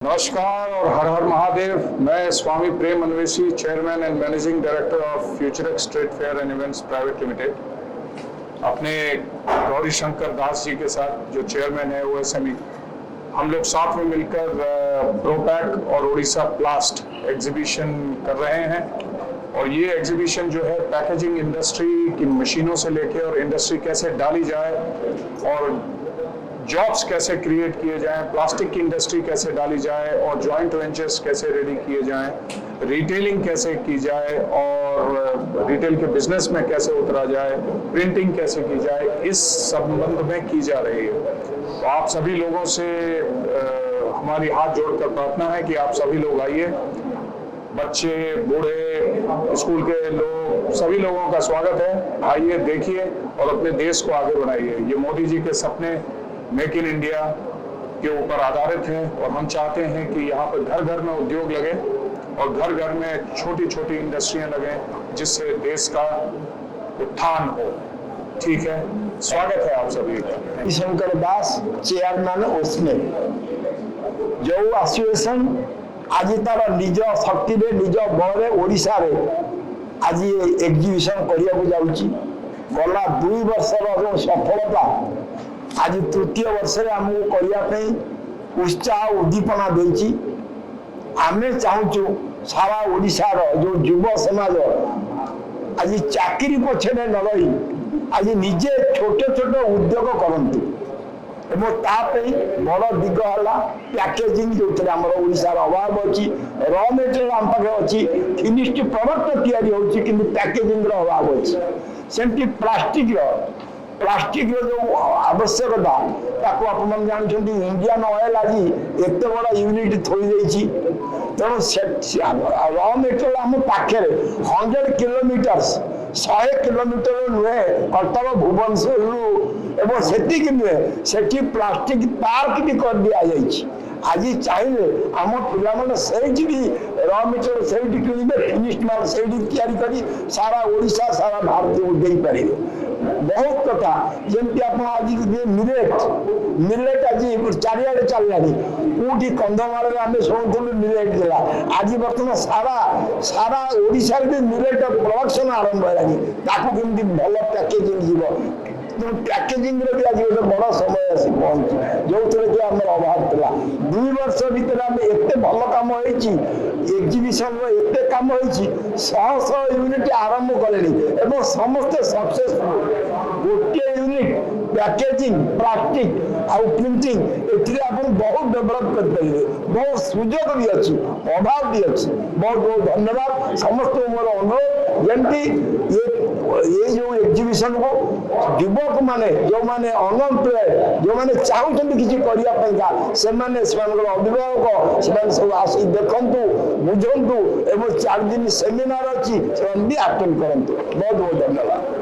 नमस्कार और हर हर महादेव। मैं Swami Prem Anveshi, chairman and managing director of FutureX trade fair and events private limited, अपने गौरी शंकर दास जी के साथ जो चेयरमैन है ओएसएमई, हम लोग साथ में मिलकर प्रोपैक और उड़ीसा प्लास्ट एग्जीबिशन कर रहे हैं। और ये एग्जीबिशन जो है पैकेजिंग इंडस्ट्री की मशीनों से लेके और इंडस्ट्री कैसे डाली जाए और जॉब्स कैसे क्रिएट किए जाएं, प्लास्टिक की इंडस्ट्री कैसे डाली जाए और जॉइंट वेंचर्स कैसे रेडी किए जाएं, रिटेलिंग कैसे की जाए और रिटेल के बिजनेस में कैसे उतरा जाए, प्रिंटिंग कैसे की जाए, इस संबंध में की जा रही है। तो आप सभी लोगों से हमारी हाथ जोड़कर प्रार्थना है कि आप सभी लोग आइए, बच्चे, बूढ़े, स्कूल के लोग, सभी लोगों का स्वागत है। आइए, देखिए और अपने देश को आगे बढ़ाइए। ये मोदी जी के सपने मेक इन इंडिया के ऊपर आधारित हैं और हम चाहते हैं कि यहाँ पर घर घर में उद्योग लगे और घर घर में छोटी छोटी इंडस्ट्रियां लगें, जिससे देश का उत्थान हो। ठीक है, स्वागत है आप सभी का। शंकर दास, चेयरमैन ओएसएमई, जो एसोसिएशन आज तार निज शक्ति निज बल ओडिशा रे आज एग्जीबिशन करने जाऊँगी। गला 2 वर्षर सफलता आज तृतीय वर्ष आमको करने उत्साह उद्दीपना देछि। आमे चाहूँ सारा ओडिशा जो युव समाज आज चाकरी पछे न रही आज निजे छोट छोट उद्योग करतु एवं तापई बड़ दिग है पैकेजिंग जो आम ओडिशार अभाव अच्छी। र मेटेरियल आम पाखे अच्छी, फिनिश्ड प्रोडक्ट तैयारी होची किंतु पैकेजिंग रो अभाव अच्छी। सेमती प्लास्टिक जो आवश्यकता ताको आप जानते इंडियन ऑयल आज एत बड़ा यूनिट थोड़ी तेणु र मेटेरियल आम पाखे 100 किलोमीटर्स 100 किलोमीटर नुहे कटक भुवनेश्वर एवं सेतिक नुहे से प्लास्टिक पार्क भी कर दि जाइए। आज चाहिए आम पिला से भी र मेटेरियल से किणवे, फिनिश्ड माल से तैयारी सारा ओडिशा सारा भारत को दे पारे। बहुत कथा जमी आप आज मिलेट आज चारिड़े चललानी कौटी कंधमाल आम शुणुलु मिलेट देला। आज बर्तमान सारा ओडिशा भी मिलेट प्रोडक्शन आरंभ है। भल पैकेजिंग जीव पैकेजिंग भी आज गोटे बड़ समय आसी पहुंची जो कि आम अभाव था। 2 वर्ष भितर आम एत भल कम एग्जीबिशन एत कम 100 यूनिट आरंभ कले समस्ते सक्सेसफुल। गोटे यूनिट पैकेजिंग प्लास्टिक आउ प्रिंटिंग आप बहुत डेभलप करेंगे। बहुत सुजोग भी अच्छी, अभाव भी अच्छी। बहुत बहुत धन्यवाद समस्त मोर अनुरोध जमी ये जो एग्जीबिशन को युवक माने जो माने अनएम्प्लॉयड जो माने चाहते किसी करने से अभिभावक से सब आसी देखु बुझंतु एवं 4 दिन सेमिनार अच्छी से भी अटेंड करंतु। बहुत बहुत धन्यवाद।